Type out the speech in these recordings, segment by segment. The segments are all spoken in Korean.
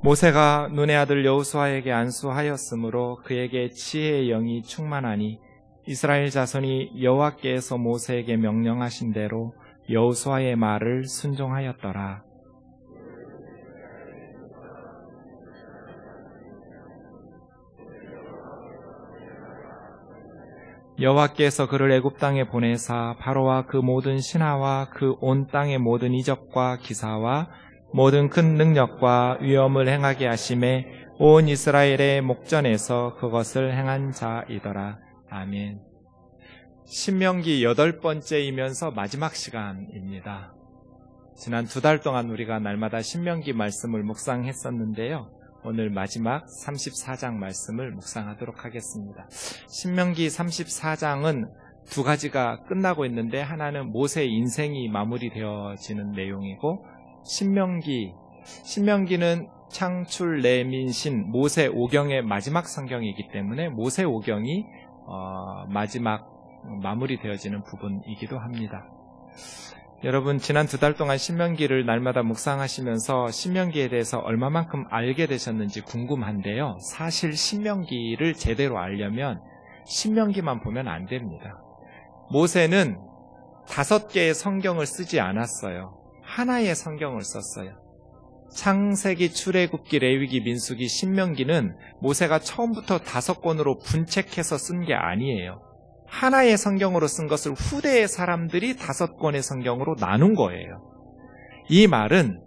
모세가 눈의 아들 여호수아에게 안수하였으므로 그에게 지혜의 영이 충만하니 이스라엘 자손이 여호와께서 모세에게 명령하신 대로 여호수아의 말을 순종하였더라. 여호와께서 그를 애굽 땅에 보내사 바로와 그 모든 신하와 그 온 땅의 모든 이적과 기사와 모든 큰 능력과 위엄을 행하게 하심에 온 이스라엘의 목전에서 그것을 행한 자이더라. 아멘. 신명기 8번째이면서 마지막 시간입니다. 지난 2달 동안 우리가 날마다 신명기 말씀을 묵상했었는데요. 오늘 마지막 34장 말씀을 묵상하도록 하겠습니다. 신명기 34장은 두 가지가 끝나고 있는데 하나는 모세의 인생이 마무리되어지는 내용이고 신명기는 창출, 레민신, 모세 오경의 마지막 성경이기 때문에 모세 오경이 마지막 마무리되어지는 부분이기도 합니다. 여러분, 지난 2달 동안 신명기를 날마다 묵상하시면서 신명기에 대해서 얼마만큼 알게 되셨는지 궁금한데요. 사실 신명기를 제대로 알려면 신명기만 보면 안 됩니다. 모세는 5개의 성경을 쓰지 않았어요. 하나의 성경을 썼어요. 창세기, 출애굽기, 레위기, 민수기, 신명기는 모세가 처음부터 5권으로 분책해서 쓴 게 아니에요. 하나의 성경으로 쓴 것을 후대의 사람들이 5권의 성경으로 나눈 거예요. 이 말은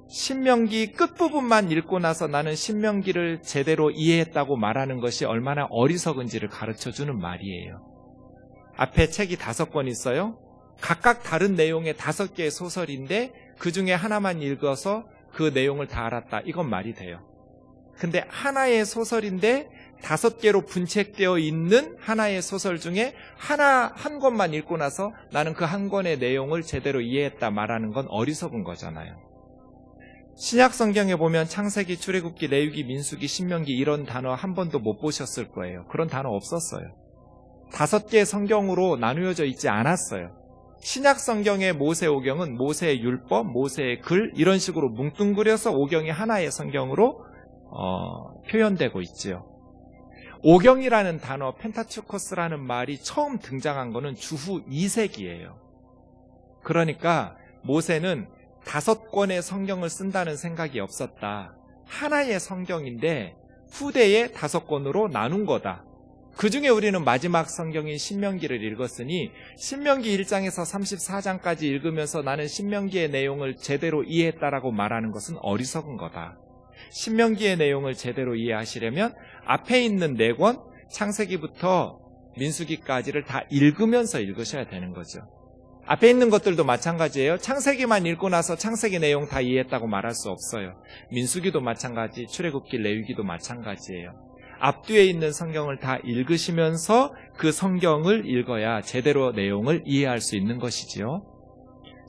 신명기 끝부분만 읽고 나서 나는 신명기를 제대로 이해했다고 말하는 것이 얼마나 어리석은지를 가르쳐주는 말이에요. 앞에 책이 5권 있어요. 각각 다른 내용의 5개의 소설인데 그 중에 하나만 읽어서 그 내용을 다 알았다. 이건 말이 돼요. 근데 하나의 소설인데 5개로 분책되어 있는 하나의 소설 중에 한 권만 읽고 나서 나는 그 한 권의 내용을 제대로 이해했다 말하는 건 어리석은 거잖아요. 신약 성경에 보면 창세기, 출애굽기, 레위기, 민수기, 신명기 이런 단어 한 번도 못 보셨을 거예요. 그런 단어 없었어요. 5개의 성경으로 나누어져 있지 않았어요. 신약 성경의 모세 오경은 모세의 율법, 모세의 글 이런 식으로 뭉뚱그려서 오경이 하나의 성경으로 표현되고 있지요. 오경이라는 단어, 펜타투코스라는 말이 처음 등장한 거는 주후 2세기예요. 그러니까 모세는 5권의 성경을 쓴다는 생각이 없었다. 하나의 성경인데 후대에 5권으로 나눈 거다. 그 중에 우리는 마지막 성경인 신명기를 읽었으니 신명기 1장에서 34장까지 읽으면서 나는 신명기의 내용을 제대로 이해했다라고 말하는 것은 어리석은 거다. 신명기의 내용을 제대로 이해하시려면 앞에 있는 4권, 창세기부터 민수기까지를 다 읽으면서 읽으셔야 되는 거죠. 앞에 있는 것들도 마찬가지예요. 창세기만 읽고 나서 창세기 내용 다 이해했다고 말할 수 없어요. 민수기도 마찬가지, 출애굽기, 레위기도 마찬가지예요. 앞뒤에 있는 성경을 다 읽으시면서 그 성경을 읽어야 제대로 내용을 이해할 수 있는 것이지요.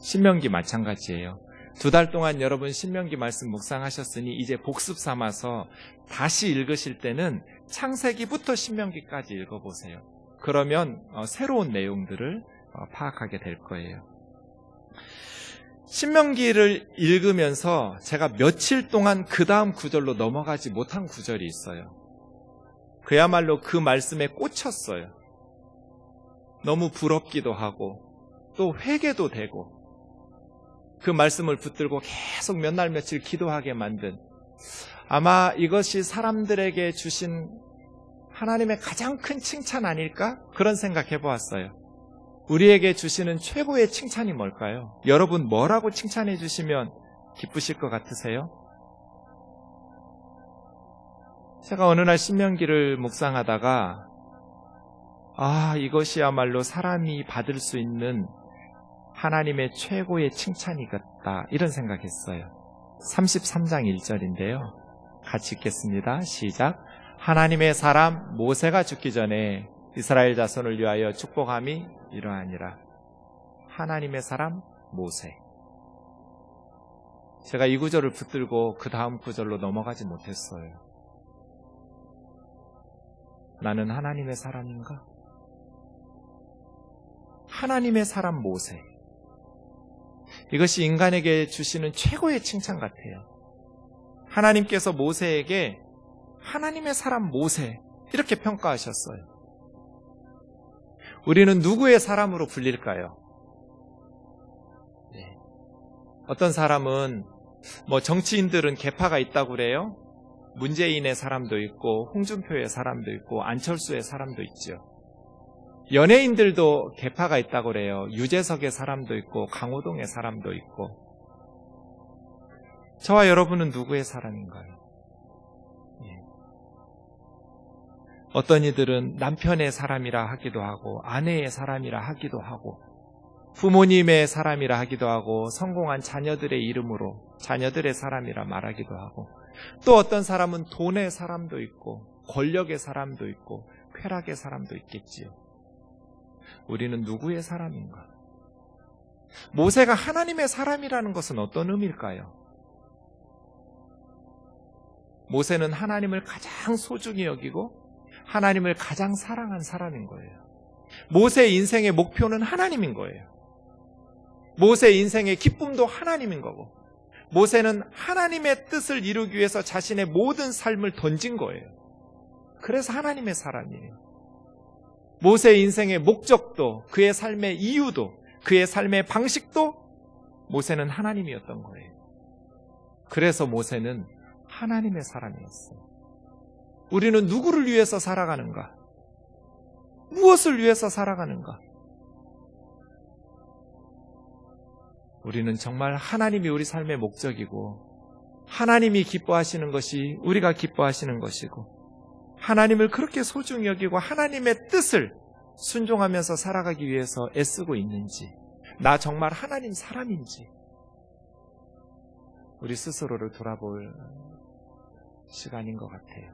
신명기 마찬가지예요. 2달 동안 여러분 신명기 말씀 묵상하셨으니 이제 복습 삼아서 다시 읽으실 때는 창세기부터 신명기까지 읽어보세요. 그러면 새로운 내용들을 파악하게 될 거예요. 신명기를 읽으면서 제가 며칠 동안 그 다음 구절로 넘어가지 못한 구절이 있어요. 그야말로 그 말씀에 꽂혔어요. 너무 부럽기도 하고 또 회개도 되고 그 말씀을 붙들고 계속 몇 날 며칠 기도하게 만든, 아마 이것이 사람들에게 주신 하나님의 가장 큰 칭찬 아닐까? 그런 생각 해보았어요. 우리에게 주시는 최고의 칭찬이 뭘까요? 여러분 뭐라고 칭찬해 주시면 기쁘실 것 같으세요? 제가 어느 날 신명기를 묵상하다가 이것이야말로 사람이 받을 수 있는 하나님의 최고의 칭찬이겠다, 이런 생각했어요. 33장 1절인데요. 같이 읽겠습니다. 시작. 하나님의 사람 모세가 죽기 전에 이스라엘 자손을 위하여 축복함이 이러하니라. 하나님의 사람 모세. 제가 이 구절을 붙들고 그 다음 구절로 넘어가지 못했어요. 나는 하나님의 사람인가? 하나님의 사람 모세. 이것이 인간에게 주시는 최고의 칭찬 같아요. 하나님께서 모세에게 하나님의 사람 모세 이렇게 평가하셨어요. 우리는 누구의 사람으로 불릴까요? 네. 어떤 사람은 정치인들은 계파가 있다고 그래요. 문재인의 사람도 있고 홍준표의 사람도 있고 안철수의 사람도 있죠. 연예인들도 계파가 있다고 그래요. 유재석의 사람도 있고 강호동의 사람도 있고. 저와 여러분은 누구의 사람인가요? 예. 어떤 이들은 남편의 사람이라 하기도 하고 아내의 사람이라 하기도 하고 부모님의 사람이라 하기도 하고 성공한 자녀들의 이름으로 자녀들의 사람이라 말하기도 하고 또 어떤 사람은 돈의 사람도 있고 권력의 사람도 있고 쾌락의 사람도 있겠지요. 우리는 누구의 사람인가? 모세가 하나님의 사람이라는 것은 어떤 의미일까요? 모세는 하나님을 가장 소중히 여기고 하나님을 가장 사랑한 사람인 거예요. 모세의 인생의 목표는 하나님인 거예요. 모세의 인생의 기쁨도 하나님인 거고 모세는 하나님의 뜻을 이루기 위해서 자신의 모든 삶을 던진 거예요. 그래서 하나님의 사람이에요. 모세의 인생의 목적도 그의 삶의 이유도 그의 삶의 방식도 모세는 하나님이었던 거예요. 그래서 모세는 하나님의 사람이었어요. 우리는 누구를 위해서 살아가는가? 무엇을 위해서 살아가는가? 우리는 정말 하나님이 우리 삶의 목적이고 하나님이 기뻐하시는 것이 우리가 기뻐하시는 것이고 하나님을 그렇게 소중히 여기고 하나님의 뜻을 순종하면서 살아가기 위해서 애쓰고 있는지 나 정말 하나님 사람인지 우리 스스로를 돌아볼 시간인 것 같아요.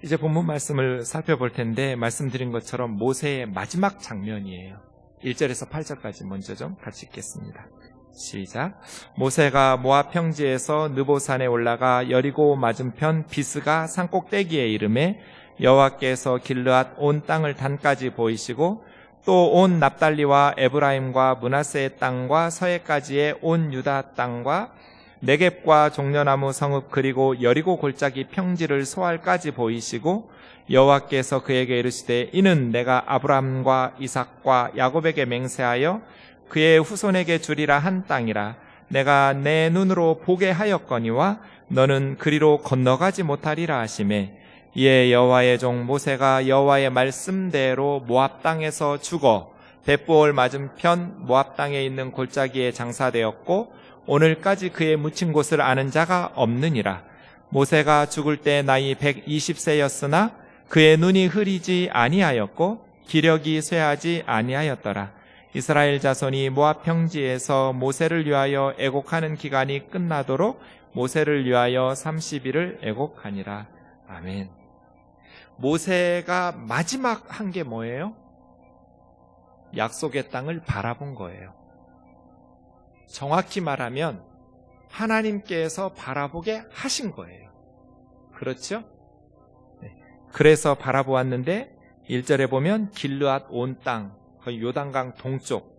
이제 본문 말씀을 살펴볼 텐데 말씀드린 것처럼 모세의 마지막 장면이에요. 1절에서 8절까지 먼저 좀 같이 읽겠습니다. 시작. 모세가 모압 평지에서 느보산에 올라가 여리고 맞은편 비스가 산꼭대기에 이르매 여호와께서 길르앗 온 땅을 단까지 보이시고 또 온 납달리와 에브라임과 므낫세의 땅과 서해까지의 온 유다 땅과 네겝과 종려나무 성읍 그리고 여리고 골짜기 평지를 소알까지 보이시고 여호와께서 그에게 이르시되 이는 내가 아브람과 이삭과 야곱에게 맹세하여 그의 후손에게 주리라 한 땅이라 내가 내 눈으로 보게 하였거니와 너는 그리로 건너가지 못하리라 하시매 이에 여호와의 종 모세가 여호와의 말씀대로 모압 땅에서 죽어 벳보올 맞은편 모압 땅에 있는 골짜기에 장사되었고 오늘까지 그의 묻힌 곳을 아는 자가 없느니라. 모세가 죽을 때 나이 120세였으나 그의 눈이 흐리지 아니하였고 기력이 쇠하지 아니하였더라. 이스라엘 자손이 모압 평지에서 모세를 위하여 애곡하는 기간이 끝나도록 모세를 위하여 30일을 애곡하니라. 아멘. 모세가 마지막 한 게 뭐예요? 약속의 땅을 바라본 거예요. 정확히 말하면 하나님께서 바라보게 하신 거예요. 그렇죠? 네. 그래서 바라보았는데 1절에 보면 길르앗 온 땅, 거의 요단강 동쪽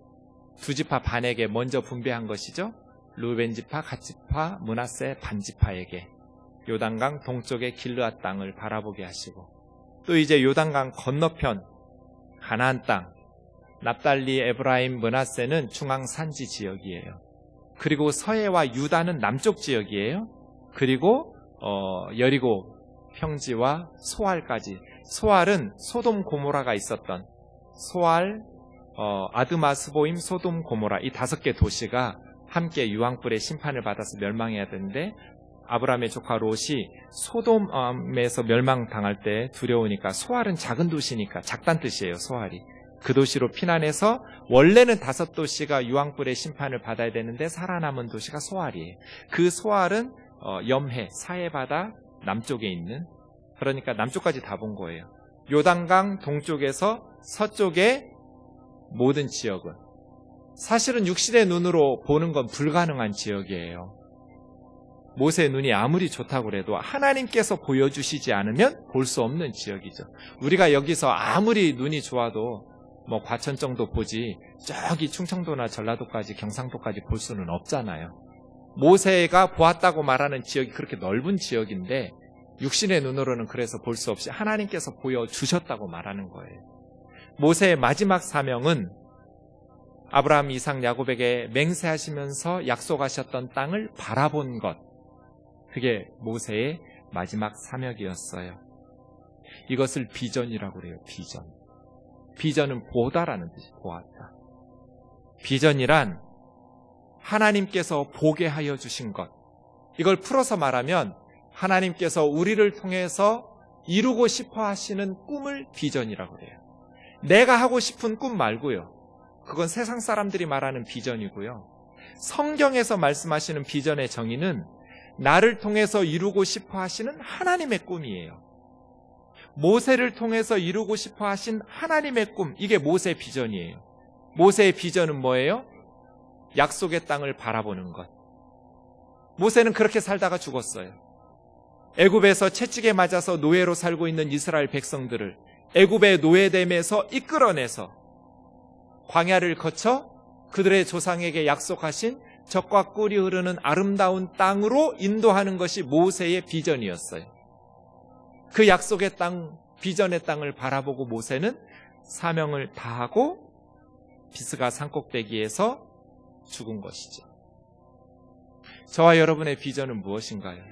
두 지파 반에게 먼저 분배한 것이죠. 르우벤 지파, 갓 지파, 므낫세 반 지파에게 요단강 동쪽의 길르앗 땅을 바라보게 하시고 또 이제 요단강 건너편 가나안 땅 납달리, 에브라임, 므낫세는 중앙 산지 지역이에요. 그리고 서해와 유다는 남쪽 지역이에요. 그리고 여리고 평지와 소알까지. 소알은 소돔 고모라가 있었던 소알, 아드마, 스보임, 소돔, 고모라 이 5개 도시가 함께 유황불의 심판을 받아서 멸망해야 되는데 아브라함의 조카 롯이 소돔에서 멸망당할 때 두려우니까 소알은 작은 도시니까 작단 뜻이에요. 소알이. 그 도시로 피난해서 원래는 5도시가 유황불의 심판을 받아야 되는데 살아남은 도시가 소알이에요. 그 소알은 염해, 사해바다 남쪽에 있는 그러니까 남쪽까지 다 본 거예요. 요단강 동쪽에서 서쪽의 모든 지역은 사실은 육신의 눈으로 보는 건 불가능한 지역이에요. 모세의 눈이 아무리 좋다고 해도 하나님께서 보여주시지 않으면 볼 수 없는 지역이죠. 우리가 여기서 아무리 눈이 좋아도 과천 정도 보지 저기 충청도나 전라도까지 경상도까지 볼 수는 없잖아요. 모세가 보았다고 말하는 지역이 그렇게 넓은 지역인데 육신의 눈으로는 그래서 볼 수 없이 하나님께서 보여주셨다고 말하는 거예요. 모세의 마지막 사명은 아브라함, 이삭, 야곱에게 맹세하시면서 약속하셨던 땅을 바라본 것. 그게 모세의 마지막 사명이었어요. 이것을 비전이라고 그래요. 비전. 비전은 보다라는 뜻이 보았다. 비전이란 하나님께서 보게 하여 주신 것. 이걸 풀어서 말하면 하나님께서 우리를 통해서 이루고 싶어 하시는 꿈을 비전이라고 해요. 내가 하고 싶은 꿈 말고요. 그건 세상 사람들이 말하는 비전이고요. 성경에서 말씀하시는 비전의 정의는 나를 통해서 이루고 싶어 하시는 하나님의 꿈이에요. 모세를 통해서 이루고 싶어 하신 하나님의 꿈, 이게 모세의 비전이에요. 모세의 비전은 뭐예요? 약속의 땅을 바라보는 것. 모세는 그렇게 살다가 죽었어요. 애굽에서 채찍에 맞아서 노예로 살고 있는 이스라엘 백성들을 애굽의 노예됨에서 이끌어내서 광야를 거쳐 그들의 조상에게 약속하신 젖과 꿀이 흐르는 아름다운 땅으로 인도하는 것이 모세의 비전이었어요. 그 약속의 땅, 비전의 땅을 바라보고 모세는 사명을 다하고 비스가 산꼭대기에서 죽은 것이죠. 저와 여러분의 비전은 무엇인가요?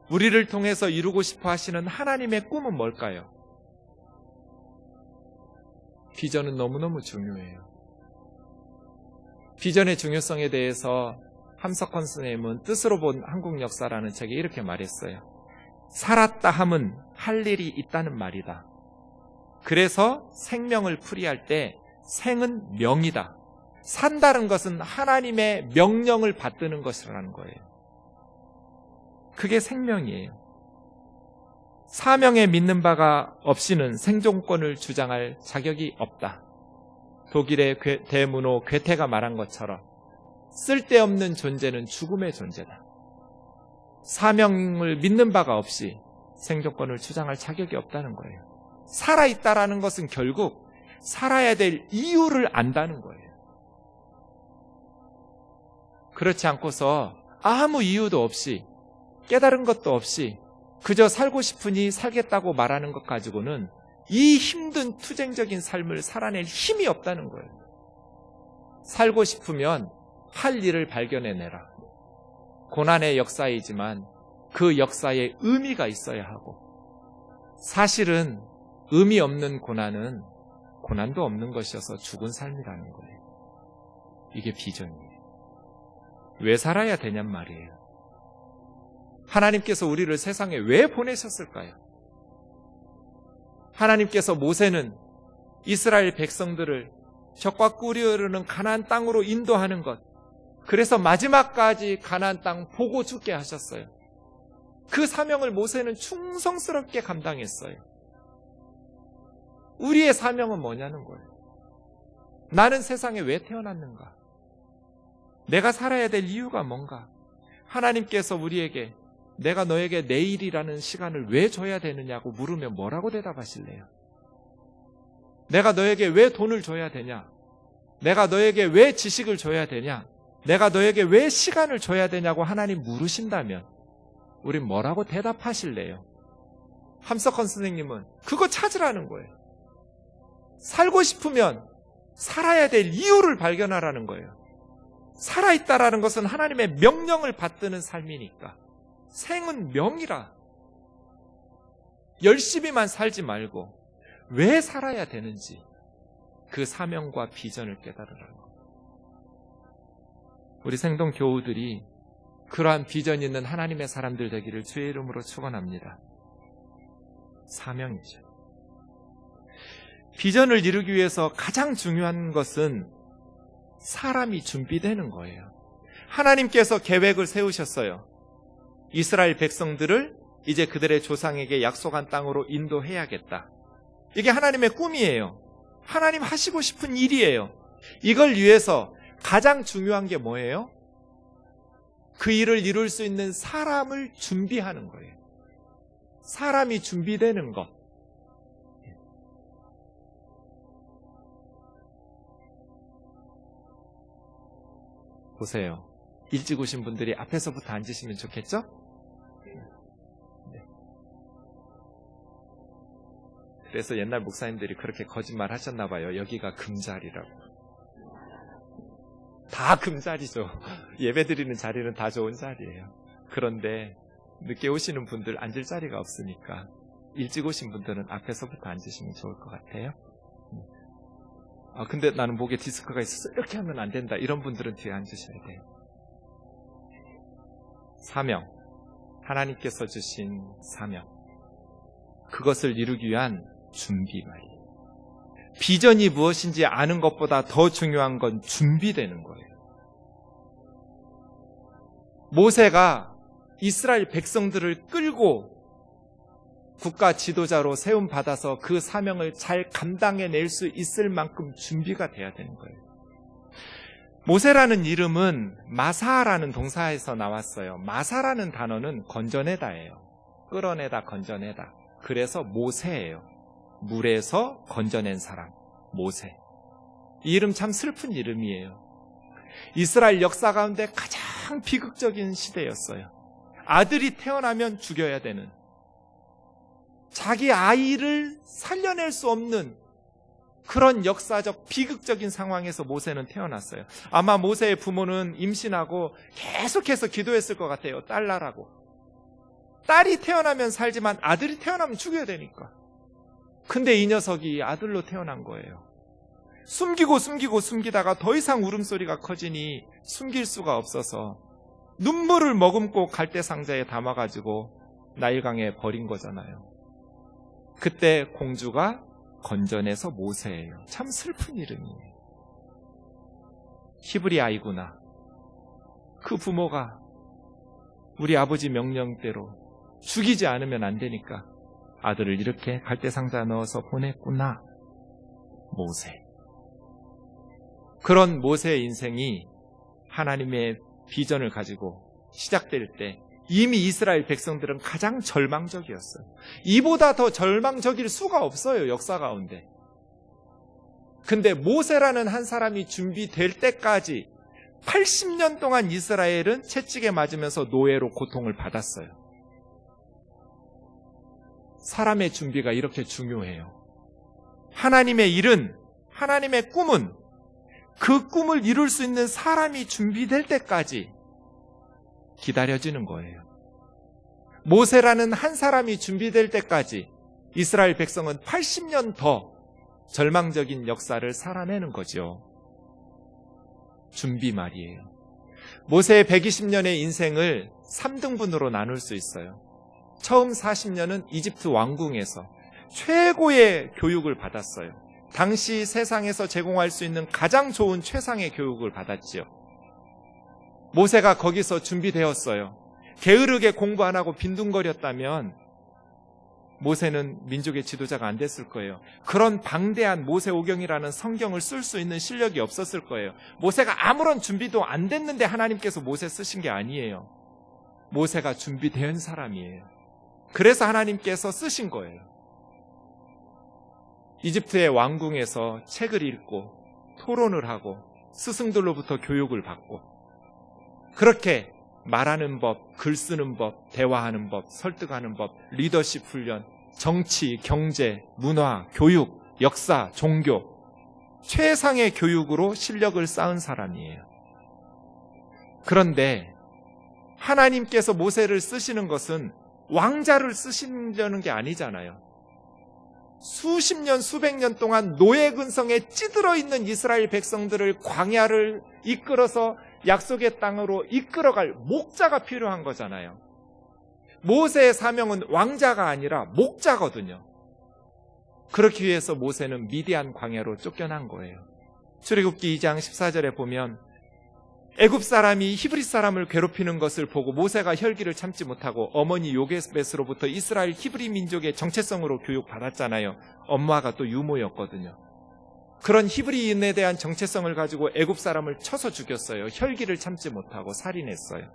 우리를 통해서 이루고 싶어 하시는 하나님의 꿈은 뭘까요? 비전은 너무너무 중요해요. 비전의 중요성에 대해서 함석헌 선생님은 뜻으로 본 한국 역사라는 책에 이렇게 말했어요. 살았다 함은 할 일이 있다는 말이다. 그래서 생명을 풀이할 때 생은 명이다. 산다는 것은 하나님의 명령을 받드는 것이라는 거예요. 그게 생명이에요. 사명에 믿는 바가 없이는 생존권을 주장할 자격이 없다. 독일의 대문호 괴테가 말한 것처럼 쓸데없는 존재는 죽음의 존재다. 사명을 믿는 바가 없이 생존권을 주장할 자격이 없다는 거예요. 살아있다라는 것은 결국 살아야 될 이유를 안다는 거예요. 그렇지 않고서 아무 이유도 없이 깨달은 것도 없이 그저 살고 싶으니 살겠다고 말하는 것 가지고는 이 힘든 투쟁적인 삶을 살아낼 힘이 없다는 거예요. 살고 싶으면 할 일을 발견해내라. 고난의 역사이지만 그 역사에 의미가 있어야 하고, 사실은 의미 없는 고난은 고난도 없는 것이어서 죽은 삶이라는 거예요. 이게 비전이에요. 왜 살아야 되냔 말이에요. 하나님께서 우리를 세상에 왜 보내셨을까요? 하나님께서 모세는 이스라엘 백성들을 젖과 꿀이 흐르는 가나안 땅으로 인도하는 것, 그래서 마지막까지 가나안 땅 보고 죽게 하셨어요. 그 사명을 모세는 충성스럽게 감당했어요. 우리의 사명은 뭐냐는 거예요. 나는 세상에 왜 태어났는가? 내가 살아야 될 이유가 뭔가? 하나님께서 우리에게 내가 너에게 내일이라는 시간을 왜 줘야 되느냐고 물으면 뭐라고 대답하실래요? 내가 너에게 왜 돈을 줘야 되냐? 내가 너에게 왜 지식을 줘야 되냐? 내가 너에게 왜 시간을 줘야 되냐고 하나님 물으신다면 우린 뭐라고 대답하실래요? 함석헌 선생님은 그거 찾으라는 거예요. 살고 싶으면 살아야 될 이유를 발견하라는 거예요. 살아있다라는 것은 하나님의 명령을 받드는 삶이니까. 생은 명이라. 열심히만 살지 말고 왜 살아야 되는지 그 사명과 비전을 깨달으라는 거예요. 우리 생동 교우들이 그러한 비전 있는 하나님의 사람들 되기를 주의 이름으로 축원합니다. 사명이죠. 비전을 이루기 위해서 가장 중요한 것은 사람이 준비되는 거예요. 하나님께서 계획을 세우셨어요. 이스라엘 백성들을 이제 그들의 조상에게 약속한 땅으로 인도해야겠다. 이게 하나님의 꿈이에요. 하나님 하시고 싶은 일이에요. 이걸 위해서 가장 중요한 게 뭐예요? 그 일을 이룰 수 있는 사람을 준비하는 거예요. 사람이 준비되는 것. 보세요. 일찍 오신 분들이 앞에서부터 앉으시면 좋겠죠? 네. 그래서 옛날 목사님들이 그렇게 거짓말 하셨나 봐요. 여기가 금자리라고. 다 금자리죠. 예배 드리는 자리는 다 좋은 자리예요. 그런데 늦게 오시는 분들 앉을 자리가 없으니까 일찍 오신 분들은 앞에서부터 앉으시면 좋을 것 같아요. 근데 나는 목에 디스크가 있어서 이렇게 하면 안 된다. 이런 분들은 뒤에 앉으셔야 돼요. 사명, 하나님께서 주신 사명, 그것을 이루기 위한 준비 말이에요. 비전이 무엇인지 아는 것보다 더 중요한 건 준비되는 거예요. 모세가 이스라엘 백성들을 끌고 국가 지도자로 세움받아서 그 사명을 잘 감당해낼 수 있을 만큼 준비가 돼야 되는 거예요. 모세라는 이름은 마사라는 동사에서 나왔어요. 마사라는 단어는 건져내다예요. 끌어내다, 건져내다. 그래서 모세예요. 물에서 건져낸 사람, 모세. 이 이름 참 슬픈 이름이에요. 이스라엘 역사 가운데 가장 비극적인 시대였어요. 아들이 태어나면 죽여야 되는, 자기 아이를 살려낼 수 없는 그런 역사적 비극적인 상황에서 모세는 태어났어요. 아마 모세의 부모는 임신하고 계속해서 기도했을 것 같아요. 딸 낳으라고. 딸이 태어나면 살지만 아들이 태어나면 죽여야 되니까. 근데 이 녀석이 아들로 태어난 거예요. 숨기다가 더 이상 울음소리가 커지니 숨길 수가 없어서 눈물을 머금고 갈대 상자에 담아가지고 나일강에 버린 거잖아요. 그때 공주가 건져내서 모세예요. 참 슬픈 이름이에요. 히브리 아이구나. 그 부모가 우리 아버지 명령대로 죽이지 않으면 안 되니까 아들을 이렇게 갈대 상자에 넣어서 보냈구나. 모세. 그런 모세의 인생이 하나님의 비전을 가지고 시작될 때 이미 이스라엘 백성들은 가장 절망적이었어요. 이보다 더 절망적일 수가 없어요, 역사 가운데. 근데 모세라는 한 사람이 준비될 때까지 80년 동안 이스라엘은 채찍에 맞으면서 노예로 고통을 받았어요. 사람의 준비가 이렇게 중요해요. 하나님의 일은, 하나님의 꿈은 그 꿈을 이룰 수 있는 사람이 준비될 때까지 기다려지는 거예요. 모세라는 한 사람이 준비될 때까지 이스라엘 백성은 80년 더 절망적인 역사를 살아내는 거죠. 준비 말이에요. 모세의 120년의 인생을 3등분으로 나눌 수 있어요. 처음 40년은 이집트 왕궁에서 최고의 교육을 받았어요. 당시 세상에서 제공할 수 있는 가장 좋은 최상의 교육을 받았지요. 모세가 거기서 준비되었어요. 게으르게 공부 안 하고 빈둥거렸다면 모세는 민족의 지도자가 안 됐을 거예요. 그런 방대한 모세오경이라는 성경을 쓸 수 있는 실력이 없었을 거예요. 모세가 아무런 준비도 안 됐는데 하나님께서 모세 쓰신 게 아니에요. 모세가 준비된 사람이에요. 그래서 하나님께서 쓰신 거예요. 이집트의 왕궁에서 책을 읽고 토론을 하고 스승들로부터 교육을 받고 그렇게 말하는 법, 글 쓰는 법, 대화하는 법, 설득하는 법, 리더십 훈련, 정치, 경제, 문화, 교육, 역사, 종교, 최상의 교육으로 실력을 쌓은 사람이에요. 그런데 하나님께서 모세를 쓰시는 것은 왕자를 쓰시려는 게 아니잖아요. 수십 년, 수백 년 동안 노예 근성에 찌들어 있는 이스라엘 백성들을 광야를 이끌어서 약속의 땅으로 이끌어갈 목자가 필요한 거잖아요. 모세의 사명은 왕자가 아니라 목자거든요. 그렇기 위해서 모세는 미디안 광야로 쫓겨난 거예요. 출애굽기 2장 14절에 보면 애굽 사람이 히브리 사람을 괴롭히는 것을 보고 모세가 혈기를 참지 못하고 어머니 요게벳으로부터 이스라엘 히브리 민족의 정체성으로 교육받았잖아요. 엄마가 또 유모였거든요. 그런 히브리인에 대한 정체성을 가지고 애굽 사람을 쳐서 죽였어요. 혈기를 참지 못하고 살인했어요.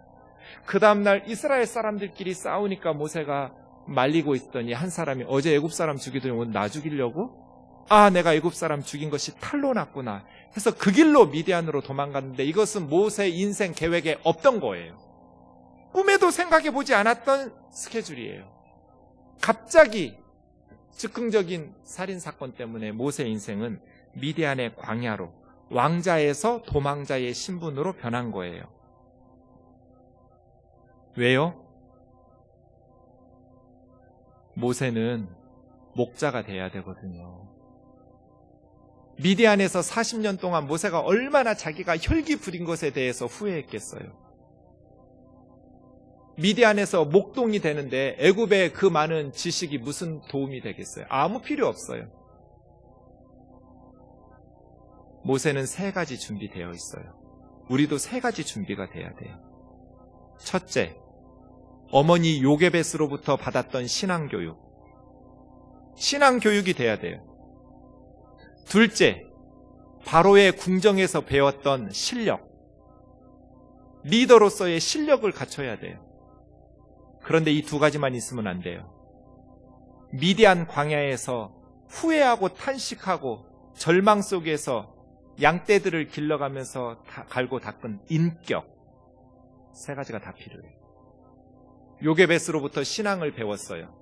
그 다음날 이스라엘 사람들끼리 싸우니까 모세가 말리고 있더니 한 사람이 어제 애굽 사람 죽이더니 오늘 나 죽이려고? 내가 애굽 사람 죽인 것이 탈로 났구나 해서 그 길로 미디안으로 도망갔는데 이것은 모세 인생 계획에 없던 거예요. 꿈에도 생각해보지 않았던 스케줄이에요. 갑자기 즉흥적인 살인사건 때문에 모세 인생은 미디안의 광야로 왕자에서 도망자의 신분으로 변한 거예요. 왜요? 모세는 목자가 돼야 되거든요. 미디안에서 40년 동안 모세가 얼마나 자기가 혈기 부린 것에 대해서 후회했겠어요. 미디안에서 목동이 되는데 애굽의 그 많은 지식이 무슨 도움이 되겠어요? 아무 필요 없어요. 모세는 3가지 준비되어 있어요. 우리도 3가지 준비가 돼야 돼요. 첫째, 어머니 요게벳으로부터 받았던 신앙교육. 신앙교육이 돼야 돼요. 둘째, 바로의 궁정에서 배웠던 실력. 리더로서의 실력을 갖춰야 돼요. 그런데 이 2가지만 있으면 안 돼요. 미디안 광야에서 후회하고 탄식하고 절망 속에서 양떼들을 길러가면서 갈고 닦은 인격. 3가지가 다 필요해요. 요게벳으로부터 신앙을 배웠어요.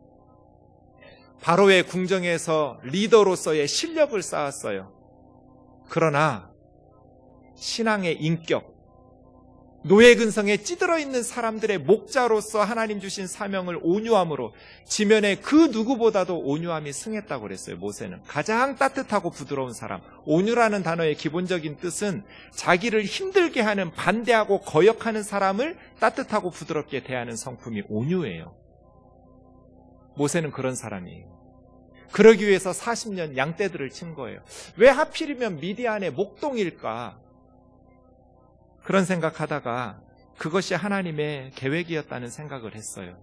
바로의 궁정에서 리더로서의 실력을 쌓았어요. 그러나 신앙의 인격, 노예 근성에 찌들어 있는 사람들의 목자로서 하나님 주신 사명을 온유함으로 지면에 그 누구보다도 온유함이 승했다고 그랬어요. 모세는 가장 따뜻하고 부드러운 사람. 온유라는 단어의 기본적인 뜻은 자기를 힘들게 하는, 반대하고 거역하는 사람을 따뜻하고 부드럽게 대하는 성품이 온유예요. 모세는 그런 사람이에요. 그러기 위해서 40년 양떼들을 친 거예요. 왜 하필이면 미디안의 목동일까? 그런 생각하다가 그것이 하나님의 계획이었다는 생각을 했어요.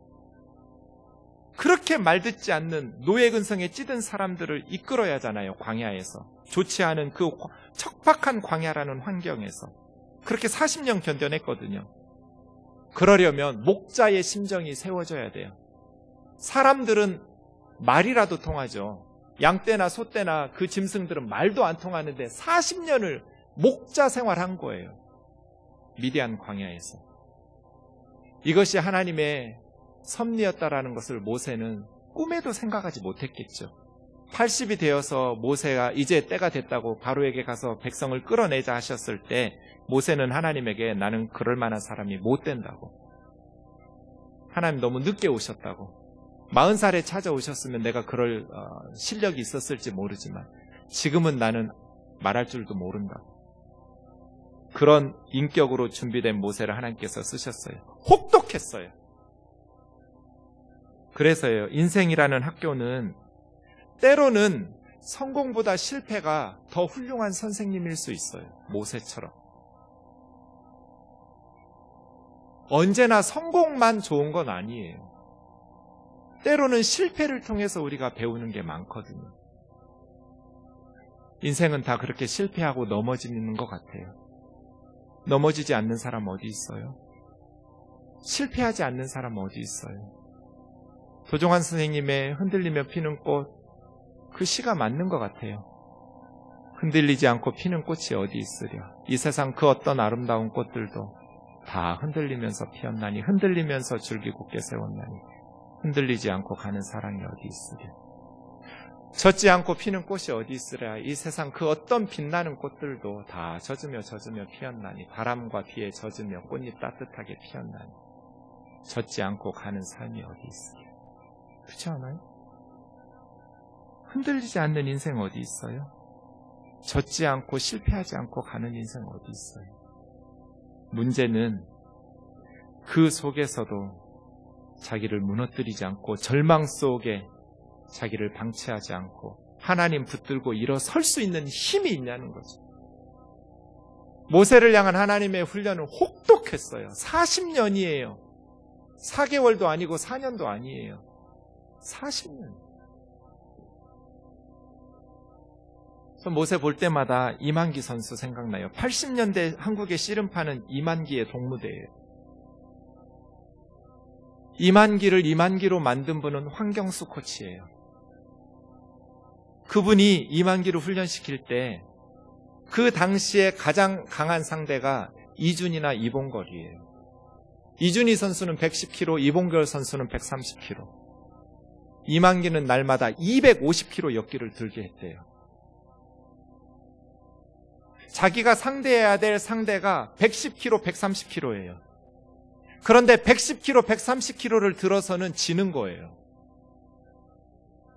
그렇게 말듣지 않는 노예 근성에 찌든 사람들을 이끌어야 하잖아요. 광야에서. 좋지 않은 그 척박한 광야라는 환경에서. 그렇게 40년 견뎌냈거든요. 그러려면 목자의 심정이 세워져야 돼요. 사람들은 말이라도 통하죠. 양떼나 소떼나 그 짐승들은 말도 안 통하는데 40년을 목자 생활한 거예요. 미디안 광야에서. 이것이 하나님의 섭리였다라는 것을 모세는 꿈에도 생각하지 못했겠죠. 80이 되어서 모세가 이제 때가 됐다고 바로에게 가서 백성을 끌어내자 하셨을 때 모세는 하나님에게 나는 그럴 만한 사람이 못 된다고. 하나님 너무 늦게 오셨다고. 40살에 찾아오셨으면 내가 그럴 실력이 있었을지 모르지만 지금은 나는 말할 줄도 모른다. 그런 인격으로 준비된 모세를 하나님께서 쓰셨어요. 혹독했어요. 그래서요, 인생이라는 학교는 때로는 성공보다 실패가 더 훌륭한 선생님일 수 있어요. 모세처럼. 언제나 성공만 좋은 건 아니에요. 때로는 실패를 통해서 우리가 배우는 게 많거든요. 인생은 다 그렇게 실패하고 넘어지는 것 같아요. 넘어지지 않는 사람 어디 있어요? 실패하지 않는 사람 어디 있어요? 도종환 선생님의 흔들리며 피는 꽃, 그 시가 맞는 것 같아요. 흔들리지 않고 피는 꽃이 어디 있으랴. 이 세상 그 어떤 아름다운 꽃들도 다 흔들리면서 피었나니 흔들리면서 줄기 굳게 세웠나니 흔들리지 않고 가는 사랑이 어디 있으랴. 젖지 않고 피는 꽃이 어디 있으랴. 이 세상 그 어떤 빛나는 꽃들도 다 젖으며 피었나니 바람과 비에 젖으며 꽃잎 따뜻하게 피었나니 젖지 않고 가는 삶이 어디 있으랴. 그렇지 않아요? 흔들리지 않는 인생 어디 있어요? 젖지 않고 실패하지 않고 가는 인생 어디 있어요? 문제는 그 속에서도 자기를 무너뜨리지 않고 절망 속에 자기를 방치하지 않고 하나님 붙들고 일어설 수 있는 힘이 있냐는 거죠. 모세를 향한 하나님의 훈련은 혹독했어요. 40년이에요. 4개월도 아니고 4년도 아니에요. 40년. 모세 볼 때마다 이만기 선수 생각나요. 80년대 한국의 씨름파는 이만기의 동무대예요. 이만기를 이만기로 만든 분은 황경수 코치예요. 그분이 이만기를 훈련시킬 때 그 당시에 가장 강한 상대가 이준이나 이봉걸이에요. 이준희 선수는 110kg, 이봉걸 선수는 130kg. 이만기는 날마다 250kg 역기를 들게 했대요. 자기가 상대해야 될 상대가 110kg, 130kg예요. 그런데 110kg, 130kg를 들어서는 지는 거예요.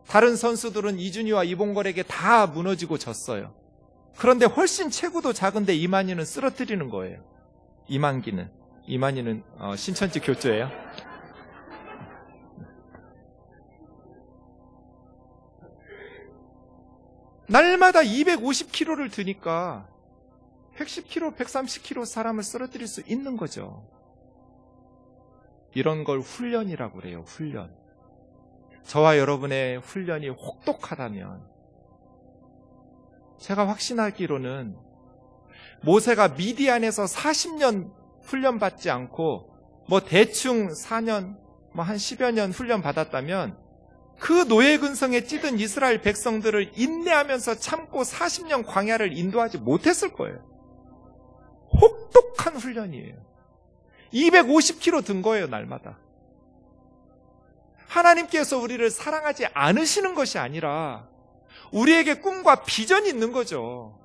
다른 선수들은 이준희와 이봉걸에게 다 무너지고 졌어요. 그런데 훨씬 체구도 작은데 이만희는 쓰러뜨리는 거예요. 이만희는 신천지 교조예요. 날마다 250kg를 드니까 110kg, 130kg 사람을 쓰러뜨릴 수 있는 거죠. 이런 걸 훈련이라고 그래요. 훈련. 저와 여러분의 훈련이 혹독하다면, 제가 확신하기로는 모세가 미디안에서 40년 훈련받지 않고 대충 4년, 한 10여 년 훈련 받았다면 그 노예 근성에 찌든 이스라엘 백성들을 인내하면서 참고 40년 광야를 인도하지 못했을 거예요. 혹독한 훈련이에요. 250kg 든 거예요, 날마다. 하나님께서 우리를 사랑하지 않으시는 것이 아니라 우리에게 꿈과 비전이 있는 거죠.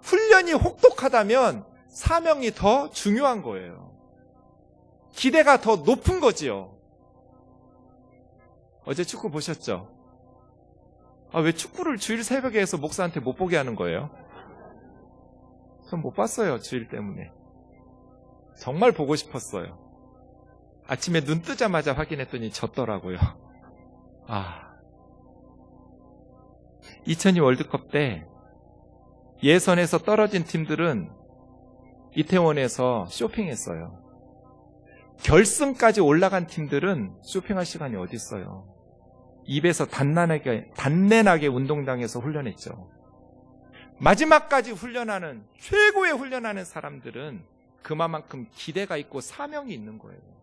훈련이 혹독하다면 사명이 더 중요한 거예요. 기대가 더 높은 거지요. 어제 축구 보셨죠? 왜 축구를 주일 새벽에 해서 목사한테 못 보게 하는 거예요? 전 못 봤어요, 주일 때문에. 정말 보고 싶었어요. 아침에 눈 뜨자마자 확인했더니 졌더라고요. 2002 월드컵 때 예선에서 떨어진 팀들은 이태원에서 쇼핑했어요. 결승까지 올라간 팀들은 쇼핑할 시간이 어디 있어요. 입에서 단내나게 운동장에서 훈련했죠. 마지막까지 훈련하는, 최고의 훈련하는 사람들은 그만큼 기대가 있고 사명이 있는 거예요.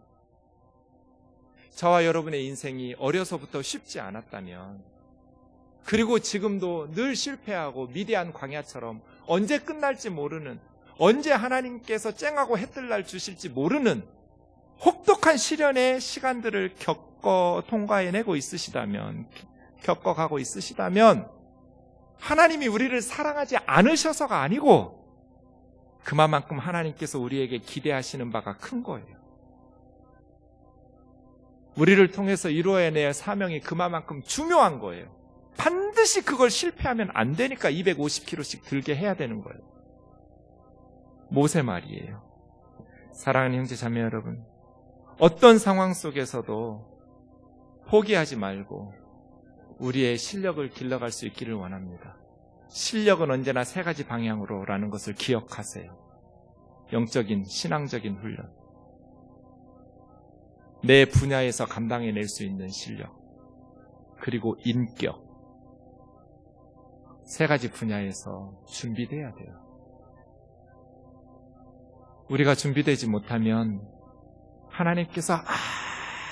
저와 여러분의 인생이 어려서부터 쉽지 않았다면, 그리고 지금도 늘 실패하고 미디안 광야처럼 언제 끝날지 모르는, 언제 하나님께서 쨍하고 해뜰 날 주실지 모르는 혹독한 시련의 시간들을 통과해내고 있으시다면, 겪어가고 있으시다면, 하나님이 우리를 사랑하지 않으셔서가 아니고 그만큼 하나님께서 우리에게 기대하시는 바가 큰 거예요. 우리를 통해서 이루어낼 사명이 그만큼 중요한 거예요. 반드시 그걸 실패하면 안 되니까 250kg씩 들게 해야 되는 거예요. 모세 말이에요. 사랑하는 형제 자매 여러분, 어떤 상황 속에서도 포기하지 말고 우리의 실력을 길러갈 수 있기를 원합니다. 실력은 언제나 세 가지 방향으로라는 것을 기억하세요. 영적인, 신앙적인 훈련, 내 분야에서 감당해낼 수 있는 실력, 그리고 인격. 세 가지 분야에서 준비돼야 돼요. 우리가 준비되지 못하면 하나님께서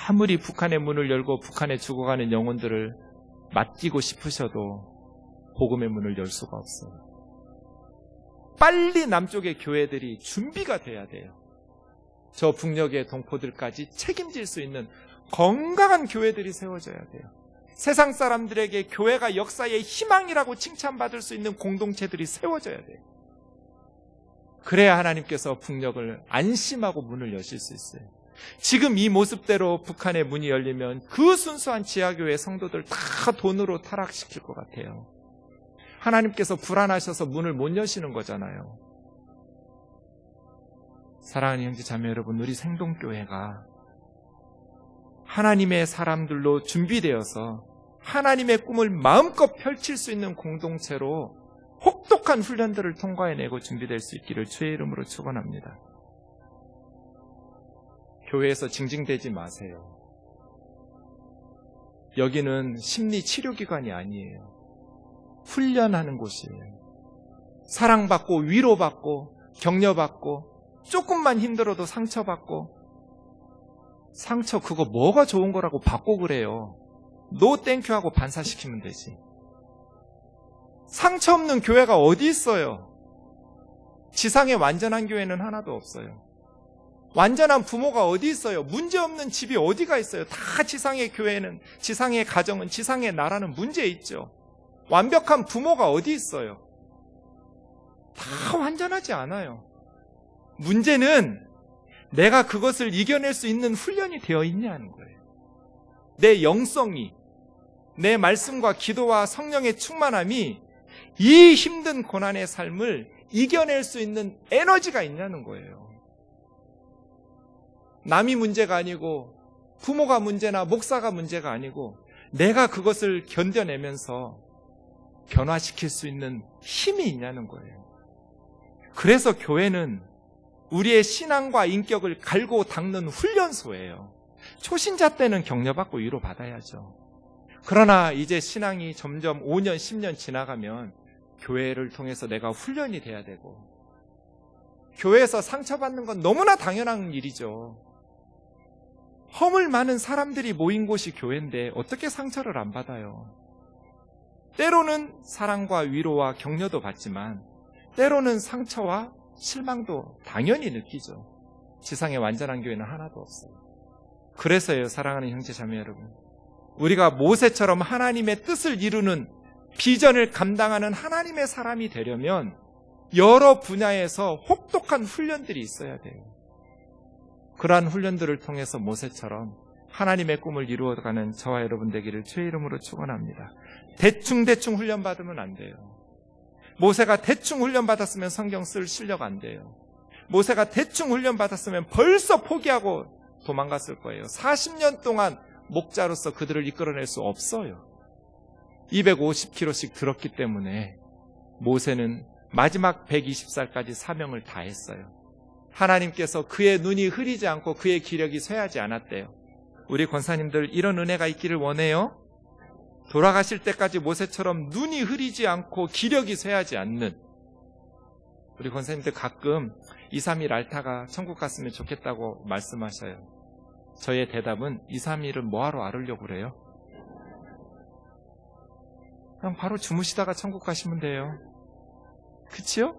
아무리 북한의 문을 열고 북한에 죽어가는 영혼들을 맡기고 싶으셔도 복음의 문을 열 수가 없어요. 빨리 남쪽의 교회들이 준비가 돼야 돼요. 저 북녘의 동포들까지 책임질 수 있는 건강한 교회들이 세워져야 돼요. 세상 사람들에게 교회가 역사의 희망이라고 칭찬받을 수 있는 공동체들이 세워져야 돼요. 그래야 하나님께서 북녘을 안심하고 문을 여실 수 있어요. 지금 이 모습대로 북한의 문이 열리면 그 순수한 지하교회 성도들 다 돈으로 타락시킬 것 같아요. 하나님께서 불안하셔서 문을 못 여시는 거잖아요. 사랑하는 형제 자매 여러분, 우리 생동교회가 하나님의 사람들로 준비되어서 하나님의 꿈을 마음껏 펼칠 수 있는 공동체로 혹독한 훈련들을 통과해내고 준비될 수 있기를 주의 이름으로 축원합니다. 교회에서 징징대지 마세요. 여기는 심리치료기관이 아니에요. 훈련하는 곳이에요. 사랑받고 위로받고 격려받고 조금만 힘들어도 상처받고, 상처 그거 뭐가 좋은 거라고 받고 그래요. 노 땡큐 하고 반사시키면 되지. 상처 없는 교회가 어디 있어요? 지상에 완전한 교회는 하나도 없어요. 완전한 부모가 어디 있어요? 문제 없는 집이 어디가 있어요? 다 지상의 교회는, 지상의 가정은, 지상의 나라는 문제 있죠. 완벽한 부모가 어디 있어요? 다 완전하지 않아요. 문제는 내가 그것을 이겨낼 수 있는 훈련이 되어 있냐는 거예요. 내 영성이, 내 말씀과 기도와 성령의 충만함이 이 힘든 고난의 삶을 이겨낼 수 있는 에너지가 있냐는 거예요. 남이 문제가 아니고 부모가 문제나 목사가 문제가 아니고 내가 그것을 견뎌내면서 변화시킬 수 있는 힘이 있냐는 거예요. 그래서 교회는 우리의 신앙과 인격을 갈고 닦는 훈련소예요. 초신자 때는 격려받고 위로받아야죠. 그러나 이제 신앙이 점점 5년, 10년 지나가면 교회를 통해서 내가 훈련이 돼야 되고, 교회에서 상처받는 건 너무나 당연한 일이죠. 허물 많은 사람들이 모인 곳이 교회인데 어떻게 상처를 안 받아요? 때로는 사랑과 위로와 격려도 받지만 때로는 상처와 실망도 당연히 느끼죠. 지상에 완전한 교회는 하나도 없어요. 그래서요, 사랑하는 형제 자매 여러분, 우리가 모세처럼 하나님의 뜻을 이루는 비전을 감당하는 하나님의 사람이 되려면 여러 분야에서 혹독한 훈련들이 있어야 돼요. 그러한 훈련들을 통해서 모세처럼 하나님의 꿈을 이루어가는 저와 여러분 되기를 주의 이름으로 축원합니다. 대충 훈련받으면 안 돼요. 모세가 대충 훈련받았으면 성경 쓸 실력 안 돼요. 모세가 대충 훈련받았으면 벌써 포기하고 도망갔을 거예요. 40년 동안 목자로서 그들을 이끌어낼 수 없어요. 250kg씩 들었기 때문에 모세는 마지막 120살까지 사명을 다했어요. 하나님께서 그의 눈이 흐리지 않고 그의 기력이 쇠하지 않았대요. 우리 권사님들 이런 은혜가 있기를 원해요. 돌아가실 때까지 모세처럼 눈이 흐리지 않고 기력이 쇠하지 않는 우리 권사님들 가끔 2, 3일 앓다가 천국 갔으면 좋겠다고 말씀하셔요. 저의 대답은 2, 3일은 뭐하러 앓으려고 그래요? 그냥 바로 주무시다가 천국 가시면 돼요. 그치요?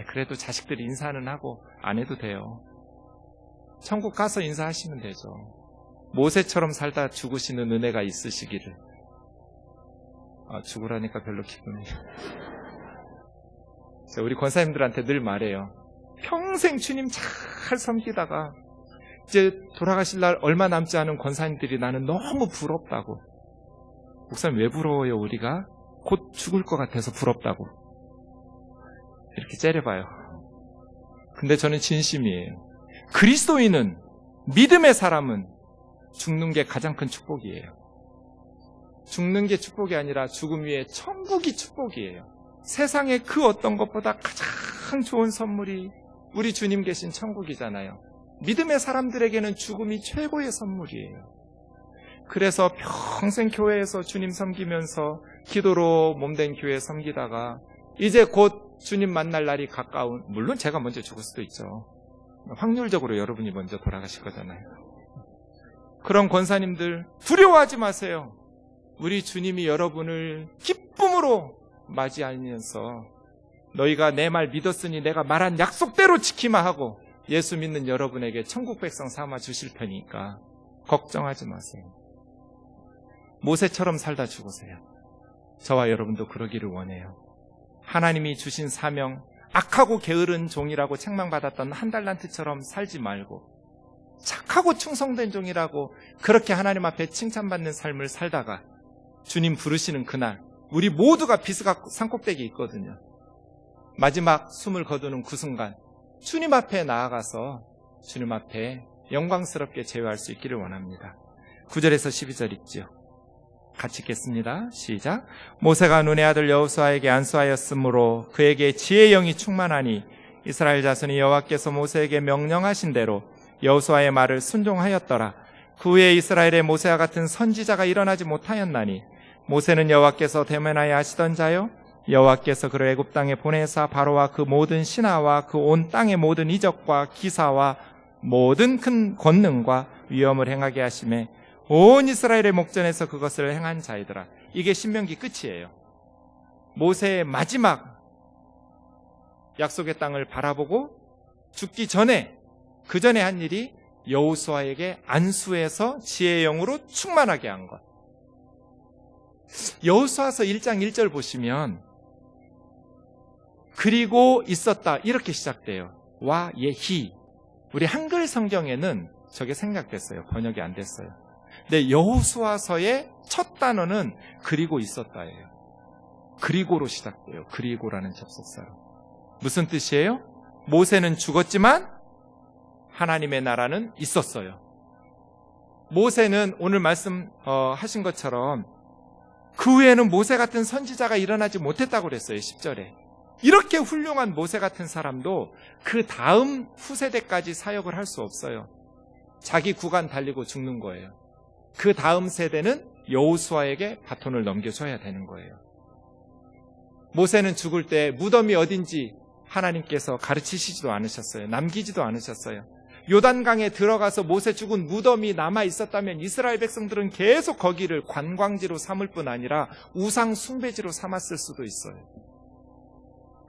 그래도 자식들이 인사는 하고 안 해도 돼요. 천국 가서 인사하시면 되죠. 모세처럼 살다 죽으시는 은혜가 있으시기를. 죽으라니까 별로 기분이. 우리 권사님들한테 늘 말해요. 평생 주님 잘 섬기다가 이제 돌아가실 날 얼마 남지 않은 권사님들이 나는 너무 부럽다고. 목사님 왜 부러워요? 우리가 곧 죽을 것 같아서 부럽다고 이렇게 째려봐요. 근데 저는 진심이에요. 그리스도인은, 믿음의 사람은 죽는 게 가장 큰 축복이에요. 죽는 게 축복이 아니라 죽음 위에 천국이 축복이에요. 세상에 그 어떤 것보다 가장 좋은 선물이 우리 주님 계신 천국이잖아요. 믿음의 사람들에게는 죽음이 최고의 선물이에요. 그래서 평생 교회에서 주님 섬기면서 기도로 몸된 교회 섬기다가 이제 곧 주님 만날 날이 가까운, 물론 제가 먼저 죽을 수도 있죠. 확률적으로 여러분이 먼저 돌아가실 거잖아요. 그런 권사님들 두려워하지 마세요. 우리 주님이 여러분을 기쁨으로 맞이하면서 너희가 내 말 믿었으니 내가 말한 약속대로 지키마 하고 예수 믿는 여러분에게 천국 백성 삼아 주실 테니까 걱정하지 마세요. 모세처럼 살다 죽으세요. 저와 여러분도 그러기를 원해요. 하나님이 주신 사명, 악하고 게으른 종이라고 책망받았던 한 달란트처럼 살지 말고 착하고 충성된 종이라고 그렇게 하나님 앞에 칭찬받는 삶을 살다가 주님 부르시는 그날 우리 모두가 비스가 산꼭대기에 있거든요. 마지막 숨을 거두는 그 순간 주님 앞에 나아가서 주님 앞에 영광스럽게 제외할 수 있기를 원합니다. 9절에서 12절 읽죠. 같이 읽겠습니다. 시작. 모세가 눈의 아들 여호수아에게 안수하였으므로 그에게 지혜의 영이 충만하니 이스라엘 자손이 여호와께서 모세에게 명령하신 대로 여호수아의 말을 순종하였더라. 그 후에 이스라엘에 모세와 같은 선지자가 일어나지 못하였나니 모세는 여호와께서 대면하여 하시던 자요 여호와께서 그를 애굽 땅에 보내사 바로와 그 모든 신하와 그 온 땅의 모든 이적과 기사와 모든 큰 권능과 위엄을 행하게 하시매 온 이스라엘의 목전에서 그것을 행한 자이더라. 이게 신명기 끝이에요. 모세의 마지막 약속의 땅을 바라보고 죽기 전에, 그 전에 한 일이 여호수아에게 안수해서 지혜의 영으로 충만하게 한 것. 여호수아서 1장 1절 보시면 그리고 있었다 이렇게 시작돼요. 와 예히. 우리 한글 성경에는 저게 생략됐어요. 번역이 안 됐어요. 근데 여호수아서의 첫 단어는 그리고 있었다예요. 그리고로 시작돼요. 그리고라는 접속사로. 무슨 뜻이에요? 모세는 죽었지만 하나님의 나라는 있었어요. 모세는 오늘 말씀하신 것처럼 그 후에는 모세 같은 선지자가 일어나지 못했다고 그랬어요. 10절에. 이렇게 훌륭한 모세 같은 사람도 그 다음 후세대까지 사역을 할 수 없어요. 자기 구간 달리고 죽는 거예요. 그 다음 세대는 여호수아에게 바톤을 넘겨줘야 되는 거예요. 모세는 죽을 때 무덤이 어딘지 하나님께서 가르치시지도 않으셨어요. 남기지도 않으셨어요. 요단강에 들어가서 모세 죽은 무덤이 남아 있었다면 이스라엘 백성들은 계속 거기를 관광지로 삼을 뿐 아니라 우상 숭배지로 삼았을 수도 있어요.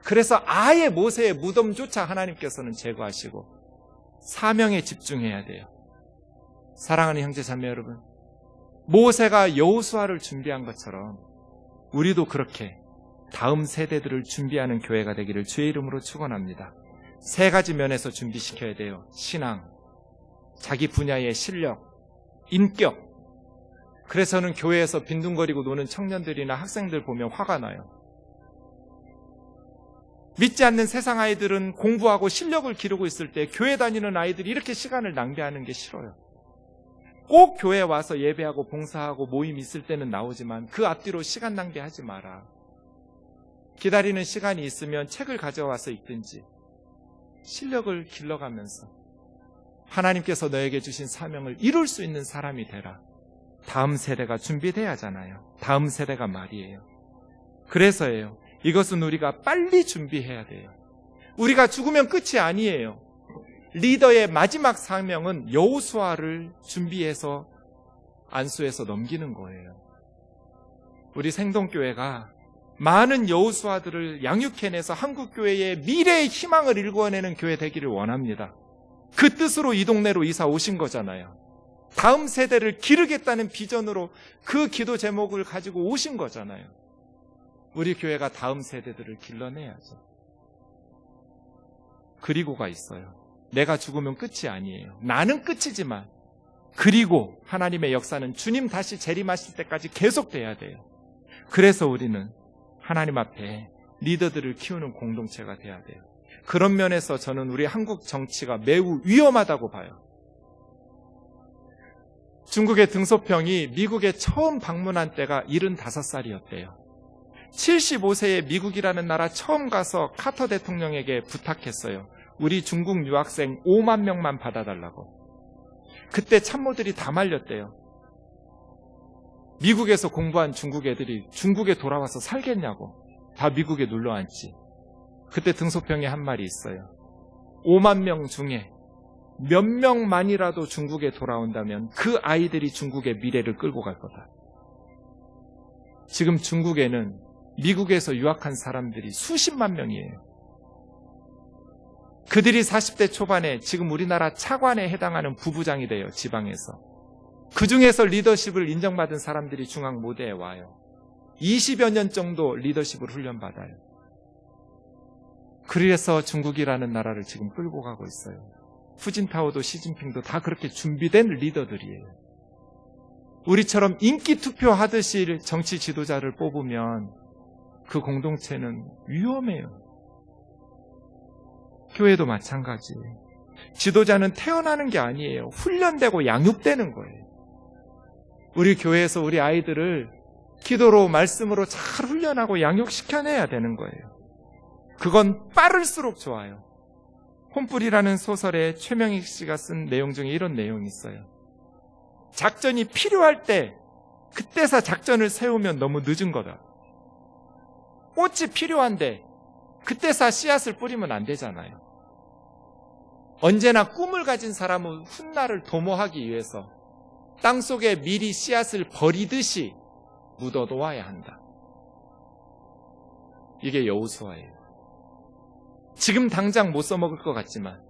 그래서 아예 모세의 무덤조차 하나님께서는 제거하시고 사명에 집중해야 돼요. 사랑하는 형제 자매 여러분, 모세가 여호수아를 준비한 것처럼 우리도 그렇게 다음 세대들을 준비하는 교회가 되기를 주의 이름으로 축원합니다. 세 가지 면에서 준비시켜야 돼요. 신앙, 자기 분야의 실력, 인격. 그래서는 교회에서 빈둥거리고 노는 청년들이나 학생들 보면 화가 나요. 믿지 않는 세상 아이들은 공부하고 실력을 기르고 있을 때 교회 다니는 아이들이 이렇게 시간을 낭비하는 게 싫어요. 꼭 교회에 와서 예배하고 봉사하고 모임 있을 때는 나오지만 그 앞뒤로 시간 낭비하지 마라. 기다리는 시간이 있으면 책을 가져와서 읽든지 실력을 길러가면서 하나님께서 너에게 주신 사명을 이룰 수 있는 사람이 되라. 다음 세대가 준비돼야 하잖아요. 다음 세대가 말이에요. 그래서예요. 이것은 우리가 빨리 준비해야 돼요. 우리가 죽으면 끝이 아니에요. 리더의 마지막 사명은 여호수아를 준비해서 안수해서 넘기는 거예요. 우리 생동교회가 많은 여호수아들을 양육해내서 한국교회의 미래의 희망을 일궈내는 교회 되기를 원합니다. 그 뜻으로 이 동네로 이사 오신 거잖아요. 다음 세대를 기르겠다는 비전으로 그 기도 제목을 가지고 오신 거잖아요. 우리 교회가 다음 세대들을 길러내야죠. 그리고가 있어요. 내가 죽으면 끝이 아니에요. 나는 끝이지만 그리고 하나님의 역사는 주님 다시 재림하실 때까지 계속돼야 돼요. 그래서 우리는 하나님 앞에 리더들을 키우는 공동체가 돼야 돼요. 그런 면에서 저는 우리 한국 정치가 매우 위험하다고 봐요. 중국의 등소평이 미국에 처음 방문한 때가 75살이었대요. 75세의 미국이라는 나라 처음 가서 카터 대통령에게 부탁했어요. 우리 중국 유학생 5만 명만 받아달라고. 그때 참모들이 다 말렸대요. 미국에서 공부한 중국 애들이 중국에 돌아와서 살겠냐고. 다 미국에 눌러앉지. 그때 등소평에 한 말이 있어요. 5만 명 중에 몇 명만이라도 중국에 돌아온다면 그 아이들이 중국의 미래를 끌고 갈 거다. 지금 중국에는 미국에서 유학한 사람들이 수십만 명이에요. 그들이 40대 초반에 지금 우리나라 차관에 해당하는 부부장이 돼요. 지방에서. 그 중에서 리더십을 인정받은 사람들이 중앙 무대에 와요. 20여 년 정도 리더십을 훈련받아요. 그래서 중국이라는 나라를 지금 끌고 가고 있어요. 후진타오도 시진핑도 다 그렇게 준비된 리더들이에요. 우리처럼 인기 투표하듯이 정치 지도자를 뽑으면 그 공동체는 위험해요. 교회도 마찬가지예요. 지도자는 태어나는 게 아니에요. 훈련되고 양육되는 거예요. 우리 교회에서 우리 아이들을 기도로 말씀으로 잘 훈련하고 양육시켜내야 되는 거예요. 그건 빠를수록 좋아요. 혼불이라는 소설에 최명익 씨가 쓴 내용 중에 이런 내용이 있어요. 작전이 필요할 때 그때서 작전을 세우면 너무 늦은 거다. 꽃이 필요한데 그때서 씨앗을 뿌리면 안 되잖아요. 언제나 꿈을 가진 사람은 훗날을 도모하기 위해서 땅속에 미리 씨앗을 버리듯이 묻어놓아야 한다. 이게 여호수아예요. 지금 당장 못 써먹을 것 같지만